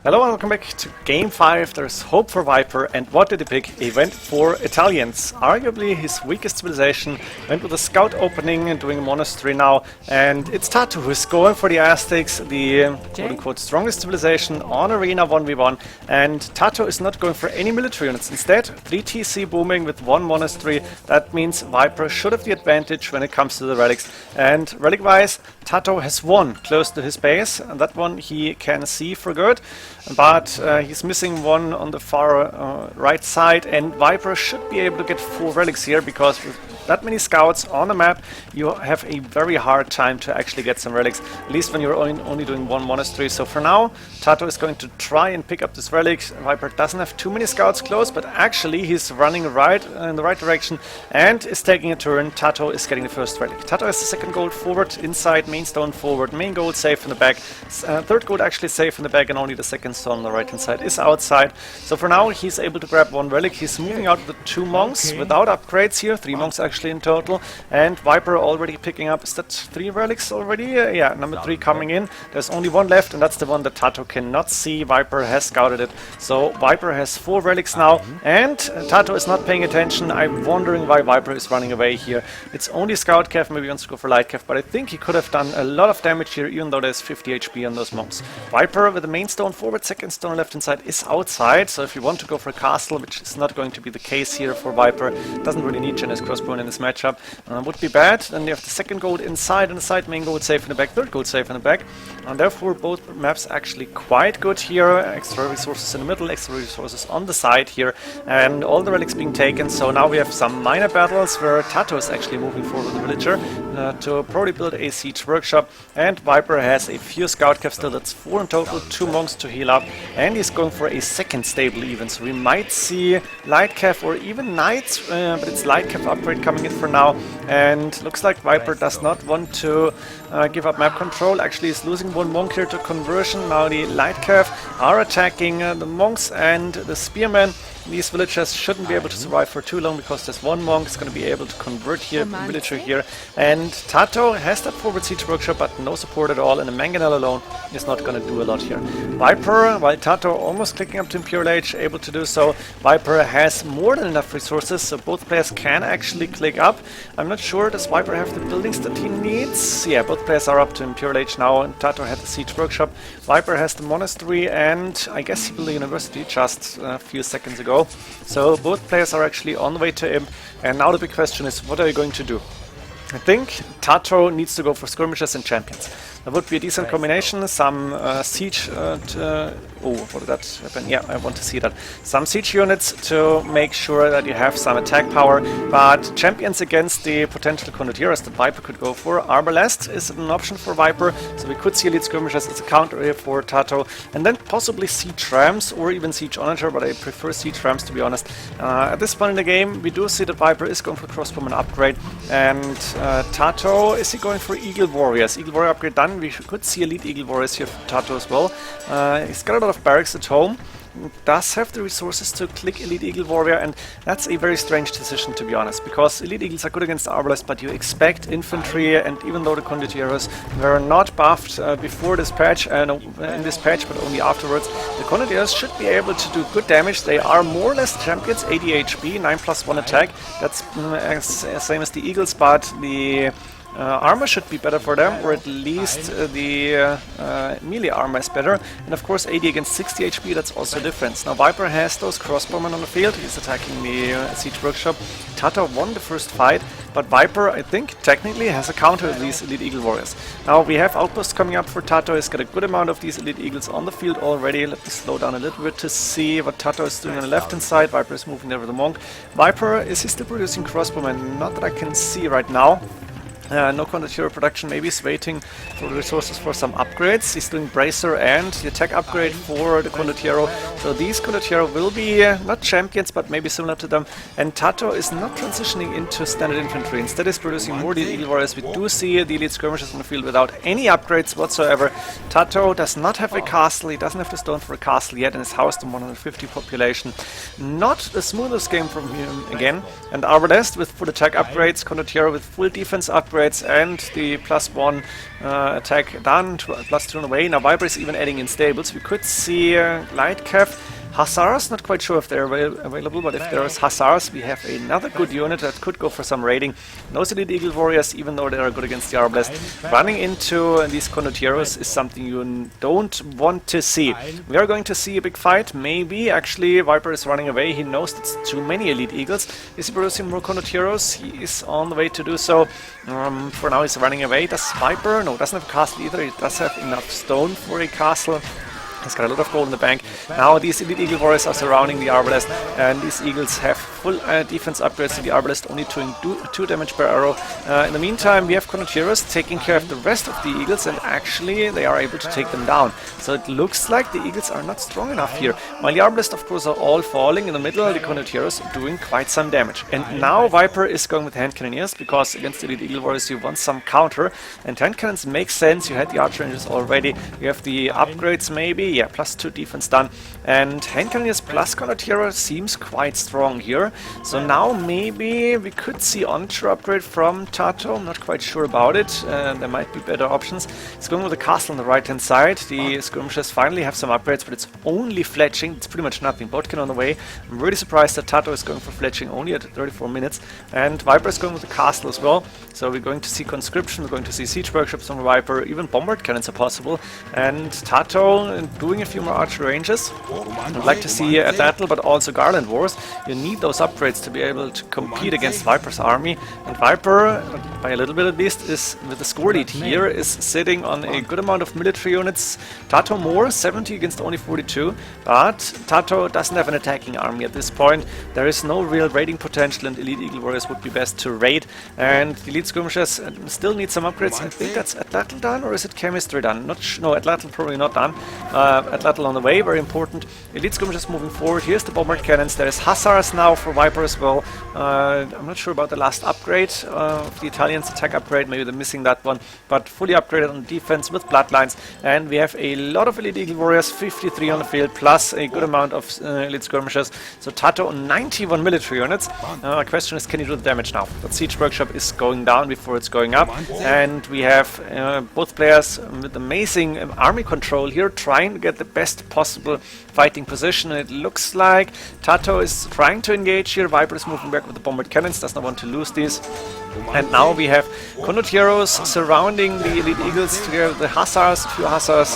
Hello and welcome back to Game 5. There's hope for Viper, and what did he pick? He went for Italians, arguably his weakest civilization. Went with a scout opening and doing a monastery now, and it's TaToH who's going for the Aztecs, the quote-unquote strongest civilization on Arena 1v1, and TaToH is not going for any military units. Instead, 3 TC booming with 1 monastery. That means Viper should have the advantage when it comes to the relics, and relic-wise, TaToH has 1 close to his base, and that one he can see for good. But he's missing 1 on the far right side, and Viper should be able to get 4 relics here, because with that many scouts on the map, you have a very hard time to actually get some relics, at least when you're only doing 1 monastery. So for now, TaToH is going to try and pick up this relic. Viper doesn't have too many scouts close, but actually he's running right in the right direction and is taking a turn. TaToH is getting the first relic. TaToH has the second gold forward, inside, main stone forward, main gold safe in the back, third gold actually safe in the back, and only the second stone on the right hand side is outside. So for now, he's able to grab 1 relic. He's moving out with 2 monks without upgrades here, 3 monks actually in total, and Viper already picking up, is that 3 relics already? Yeah, number 3 coming in. There's only 1 left, and that's the one that TaToH cannot see. Viper has scouted it, so Viper has 4 relics now, and TaToH is not paying attention. I'm wondering why Viper is running away here. It's only Scout Cav, maybe he wants to go for Light Cav, but I think he could have done a lot of damage here, even though there's 50 HP on those monks. Viper with the main stone forward, second stone left inside is outside, so if you want to go for a castle, which is not going to be the case here for Viper, doesn't really need Generous Crossbow in this matchup, would be bad. Then you have the second gold inside on the side, main gold safe in the back, third gold safe in the back, and therefore both maps actually quite good here. Extra resources in the middle, extra resources on the side here, and all the relics being taken. So now we have some minor battles where TaToH is actually moving forward with the villager to probably build a siege workshop, and Viper has a few scout cav still. That's 4 in total, 2 monks to heal up, and he's going for a second stable even, so we might see light cav or even knights, but it's light cav upgrade coming in for now. And looks like Viper does not want to give up map control. Actually is losing 1 monk here to conversion. Now the light cav are attacking the monks and the spearmen. These villagers shouldn't be able to survive for too long, because there's 1 monk is going to be able to convert here, villager here. And TaToH has that forward siege workshop, but no support at all, and a mangonel alone is not going to do a lot here. Viper, while TaToH almost clicking up to Imperial Age, able to do so, Viper has more than enough resources, so both players can actually click up. I'm not sure, does Viper have the buildings that he needs? Yeah, both players are up to Imperial Age now, and TaToH had the siege workshop. Viper has the monastery, and I guess he built the university just a few seconds ago. So both players are actually on the way to Imp, and now the big question is, what are you going to do? I think TaToH needs to go for skirmishers and champions. That would be a decent combination. Some siege... oh, what did that happen? Yeah, I want to see that. Some siege units to make sure that you have some attack power, but champions against the potential connoteers that Viper could go for. Arbalest is an option for Viper, so we could see elite skirmishers as a counter here for TaToH, and then possibly siege rams or even siege onager, but I prefer siege rams, to be honest. At this point in the game, we do see that Viper is going for crossbowman upgrade, and TaToH, is he going for Eagle Warriors? Eagle Warrior upgrade done. We could see elite Eagle Warriors here for TaToH as well. He's got a lot of barracks at home, does have the resources to click Elite Eagle Warrior, and that's a very strange decision, to be honest, because Elite Eagles are good against Arbalest, but you expect infantry, and even though the Condottieri were not buffed before this patch, in this patch, but only afterwards, the Condottieri should be able to do good damage. They are more or less champions, 80 HP, 9+1 attack, that's same as the Eagles, but the armor should be better for them, or at least the melee armor is better. And of course 80 against 60 HP, that's also a difference. Now Viper has those crossbowmen on the field, he's attacking the siege workshop. TaToH won the first fight, but Viper, I think, technically has a counter of these elite Eagle Warriors. Now we have outposts coming up for TaToH, he's got a good amount of these elite Eagles on the field already. Let me slow down a little bit to see what TaToH is doing on the left hand side. Viper is moving there with the monk. Viper, is he still producing crossbowmen? Not that I can see right now. No Condottieri production, maybe he's waiting for the resources for some upgrades. He's doing Bracer and the attack upgrade for the Condottieri. So these Condottieri will be not champions, but maybe similar to them. And TaToH is not transitioning into standard infantry. Instead is producing more Elite Eagle Warriors. We do see the elite skirmishers on the field without any upgrades whatsoever. TaToH does not have a castle. He doesn't have the stone for a castle yet, and is housed in 150 population. Not the smoothest game from him again. And Arbalest with full attack upgrades, Condottieri with full defense upgrades. upgrades and the +1 attack done, +2 on the way. Now Viper is even adding in stables. We could see Light Cav, Hussars, not quite sure if they're available, but if there's Hussars, we have another good unit that could go for some raiding. No Elite Eagle Warriors, even though they are good against the Arbalest. Running into these Condotieros is something you don't want to see. We are going to see a big fight, maybe. Actually, Viper is running away. He knows it's too many Elite Eagles. Is he producing more Condotieros? He is on the way to do so. For now, he's running away. Does Viper? No, doesn't have a castle either. He does have enough stone for a castle. He's got a lot of gold in the bank. Now these Elite Eagle Warriors are surrounding the Arbalest, and these Eagles have full defense upgrades to the Arbalest, only doing 2 damage per arrow. In the meantime, we have Condotieros taking care of the rest of the Eagles, and actually they are able to take them down. So it looks like the Eagles are not strong enough here. While the Arbalest, of course, are all falling, in the middle the Condotieros are doing quite some damage. And now Viper is going with hand cannoneers, because against the Elite Eagle Warriors you want some counter, and hand cannons make sense. You had the archer rangers already, you have the upgrades maybe. Yeah, +2 defense done, and hand cannoneers plus Conquerors seems quite strong here. So now maybe we could see Ontra upgrade from TaToH. I'm not quite sure about it. There might be better options. It's going with the castle on the right hand side. The skirmishers finally have some upgrades, but it's only fletching. It's pretty much nothing. Botkin on the way. I'm really surprised that TaToH is going for fletching only at 34 minutes, and Viper is going with the castle as well. So we're going to see conscription, we're going to see siege workshops from Viper, even bombard cannons are possible, and TaToH doing a few more archer ranges. I'd like to see Atlatl, but also Garland Wars. You need those upgrades to be able to compete against Viper's army, and Viper, by a little bit at least, is with the score lead here, is sitting on a good amount of military units. TaToH more, 70 against only 42, but TaToH doesn't have an attacking army at this point. There is no real raiding potential, and Elite Eagle Warriors would be best to raid, and the Elite Skirmishers still need some upgrades. I think that's Atlatl done, or is it Chemistry done? No, Atlatl probably not done. Atlatl on the way, very important. Elite Skirmishers moving forward. Here's the bombard cannons. There is Hussars now for Viper as well. I'm not sure about the last upgrade of the Italians, attack upgrade. Maybe they're missing that one, but fully upgraded on defense with bloodlines. And we have a lot of Elite Eagle Warriors, 53 on the field, plus a good amount of Elite Skirmishers. So TaToH 91 military units. The question is, can you do the damage now? But Siege Workshop is going down before it's going up, and we have both players with amazing army control here, trying to get the best possible fighting position. It looks like TaToH is trying to engage here. Viper is moving back with the bombard cannons, does not want to lose these. And now we have Condotieros surrounding the Elite Eagles together with the Hussars, a few Hussars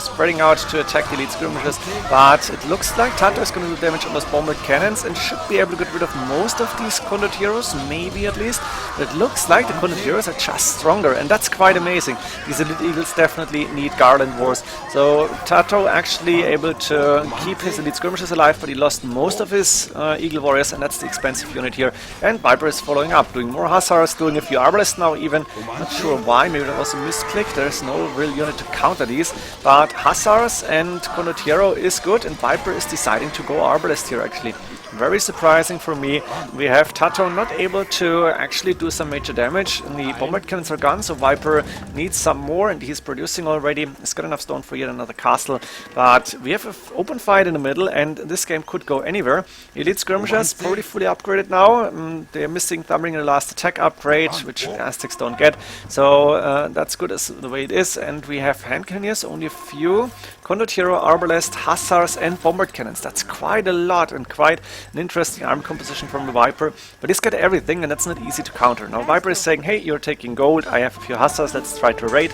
spreading out to attack the Elite Skirmishers. But it looks like TaToH is going to do damage on those bombard cannons and should be able to get rid of most of these Condotieros, maybe at least. But it looks like the Condotieros are just stronger, and that's quite amazing. These Elite Eagles definitely need Garland Wars. So TaToH actually able to keep his Elite Skirmishers alive, but he lost most of his Eagle Warriors, and that's the expensive unit here. And Viper is following up, doing more Hussars, doing a few Arbalists now even. Not sure why, maybe that was a misclick. There's no real unit to counter these. But Hussars and Condotiero is good, and Viper is deciding to go Arbalist here actually. Very surprising for me. We have TaToH not able to actually do some major damage. The bombard cannons are gone, so Viper needs some more, and he's producing already. He's got enough stone for yet another castle. But we have an open fight in the middle, and this game could go anywhere. Elite Skirmishers probably fully upgraded now. They're missing Thumbring in the last attack upgrade, which Aztecs don't get. So that's good as the way it is. And we have hand cannoneers, only a few. Condotiero, Arbalest, Hussars, and bombard cannons. That's quite a lot, and quite an interesting arm composition from the Viper, but he's got everything, and that's not easy to counter. Now Viper is saying, hey, you're taking gold, I have a few Hussars, let's try to raid.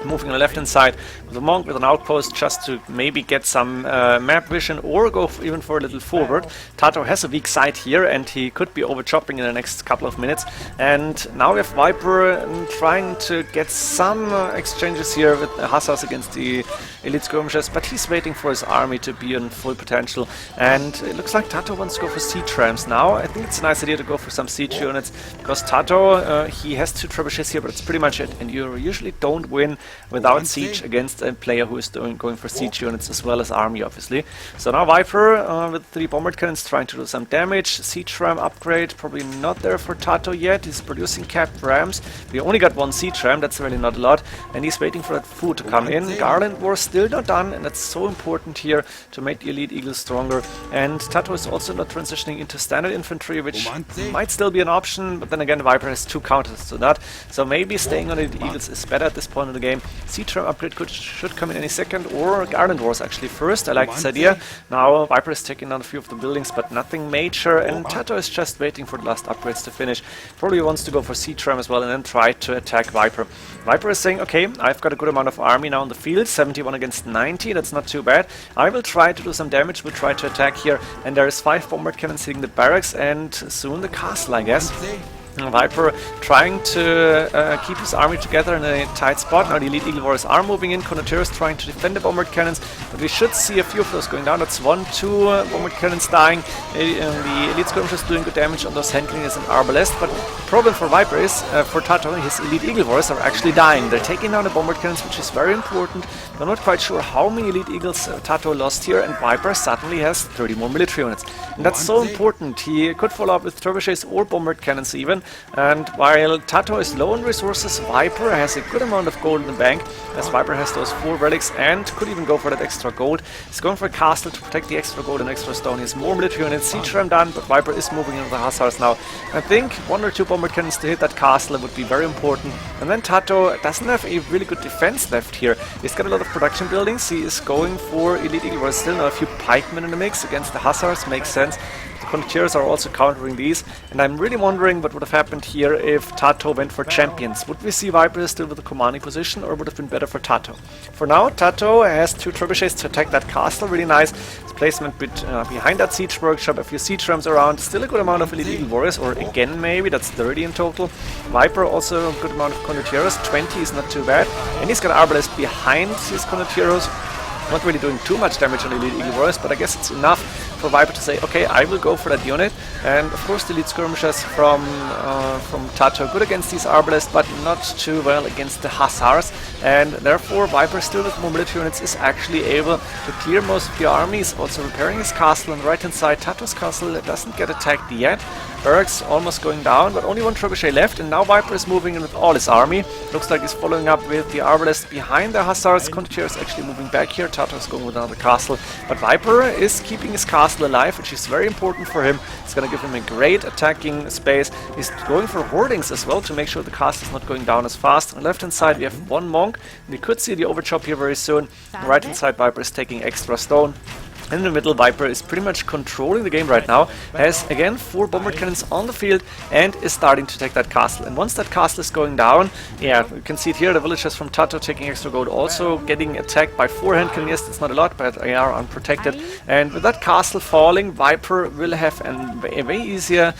Moving on the left hand side with a monk with an outpost just to maybe get some map vision or go even for a little forward. TaToH has a weak side here, and he could be over chopping in the next couple of minutes. And now we have Viper trying to get some exchanges here with Hussars against the Elite Skirmishers, but he's waiting for his army to be in full potential. And it looks like TaToH wants to go for siege rams now. I think it's a nice idea to go for some siege units, because TaToH he has 2 trebuchets here, but it's pretty much it. And you usually don't win without siege against a player who is going for siege units as well as army, obviously. So now Viper with 3 bombard cannons trying to do some damage. Siege ram upgrade probably not there for TaToH yet. He's producing capped rams. We only got 1 siege ram, that's really not a lot, and he's waiting for that food to come in. Garland War still not done, and that's so important here to make the Elite Eagles stronger. And TaToH is also not transitioning into standard infantry, which might still be an option, but then again Viper has 2 counters to that, so maybe staying on Elite Eagles is better at this point in the game. Siege ram upgrade should come in any second, or Garland Wars actually first. I like this idea. Now Viper is taking down a few of the buildings, but nothing major, and TaToH is just waiting for the last upgrades to finish. Probably wants to go for siege ram as well and then try to attack Viper. Viper is saying, okay, I've got a good amount of army now on the field, 71 against 90, that's not too bad. I will try to do some damage, we'll try to attack here, and there is 5 bombard cannons hitting the barracks and soon the castle, I guess. Viper trying to keep his army together in a tight spot. Now the Elite Eagle Warriors are moving in. Conquerors trying to defend the bombard cannons, but we should see a few of those going down. That's 1, 2 bombard cannons dying. The Elite Skirmishers doing good damage on those hand cannoneers and arbalest, but the problem for Viper is, for TaToH, his Elite Eagle Warriors are actually dying. They're taking down the bombard cannons, which is very important. I'm not quite sure how many Elite Eagles TaToH lost here, and Viper suddenly has 30 more military units. And that's so important. He could follow up with trebuchets or bombard cannons even. And while TaToH is low on resources, Viper has a good amount of gold in the bank, as Viper has those 4 relics and could even go for that extra gold. He's going for a castle to protect the extra gold and extra stone. He has more military units, siege ram done, but Viper is moving into the hussars now. I think 1 or 2 bombard cannons to hit that castle would be very important. And then TaToH doesn't have a really good defense left here. He's got a lot of production buildings. He is going for Elite Eagle Warriors still. Now a few pikemen in the mix against the hussars, makes sense. The Conquerors are also countering these, and I'm really wondering what would have happened here if TaToH went for champions. Would we see Viper still with a commanding position, or would have been better for TaToH? For now, TaToH has 2 trebuchets to attack that castle, really nice. His placement behind that siege workshop, a few siege rams around, still a good amount of Elite Eagle Warriors, or again maybe, that's 30 in total. Viper also a good amount of Conquerors, 20 is not too bad, and he's got arbalest behind his Conquerors. Not really doing too much damage on Elite Eagle Warriors, but I guess it's enough for Viper to say, okay, I will go for that unit. And of course the Elite Skirmishers from TaToH good against these Arbalest, but not too well against the Hussars. And therefore Viper, still with more military units, is actually able to clear most of the armies. Also repairing his castle on the right hand side. TaToH's castle doesn't get attacked yet. Barracks almost going down, but only 1 trebuchet left, and now Viper is moving in with all his army. Looks like he's following up with the Arbalest behind the Hussars. Conquerors actually moving back here. TaToH is going with another castle, but Viper is keeping his castle alive, which is very important for him. It's going to give him a great attacking space. He's going for hoardings as well to make sure the castle is not going down as fast. On the left hand side we have 1 monk. We could see the overchop here very soon. On the right hand side Viper is taking extra stone. In the middle, Viper is pretty much controlling the game right now, has again 4 bombard cannons on the field and is starting to take that castle. And once that castle is going down, yeah, you can see it here, the villagers from TaToH taking extra gold, also getting attacked by 4 hand cannoneers. That's not a lot, but they are unprotected. And with that castle falling, Viper will have a way easier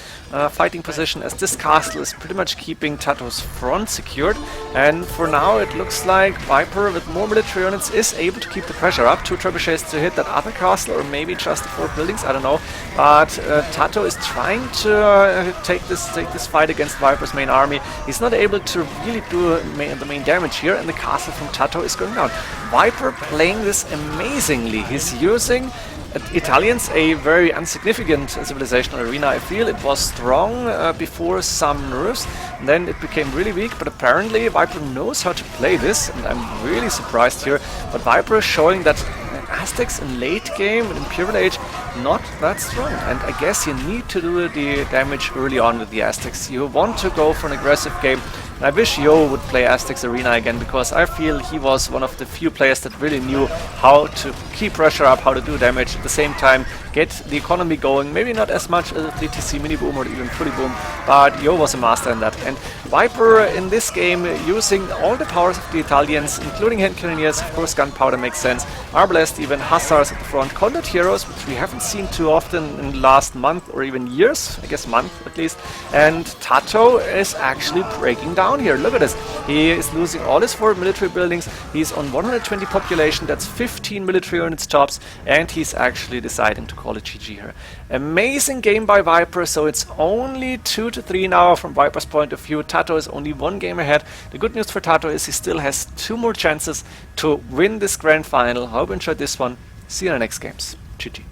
fighting position, as this castle is pretty much keeping TaToH's front secured. And for now it looks like Viper with more military units is able to keep the pressure up. 2 trebuchets to hit that other castle, or maybe just the 4 buildings, I don't know. But TaToH is trying to take this fight against Viper's main army. He's not able to really do the main damage here, and the castle from TaToH is going down. Viper playing this amazingly. He's using Italians, a very insignificant civilizational arena. I feel it was strong before some nerfs, and then it became really weak, but apparently Viper knows how to play this, and I'm really surprised here. But Viper is showing that Aztecs in late game, in Imperial Age, not that strong, and I guess you need to do the damage early on with the Aztecs. You want to go for an aggressive game. And I wish Yo would play Aztecs Arena again, because I feel he was one of the few players that really knew how to keep pressure up, how to do damage, at the same time get the economy going. Maybe not as much as the TC Mini Boom or even Fully Boom, but Yo was a master in that. And Viper in this game using all the powers of the Italians, including hand cannoneers, of course gunpowder makes sense, Arbalest, even Hussars at the front, combat heroes, which we haven't seen too often in the last month or even years, I guess month at least. And TaToH is actually breaking down here. Look at this. He is losing all his 4 military buildings. He's on 120 population. That's 15 military learn its chops, and he's actually deciding to call it GG here. Amazing game by Viper, so it's only 2-3 now from Viper's point of view. TaToH is only 1 game ahead. The good news for TaToH is he still has 2 more chances to win this grand final. Hope you enjoyed this one. See you in the next games. GG.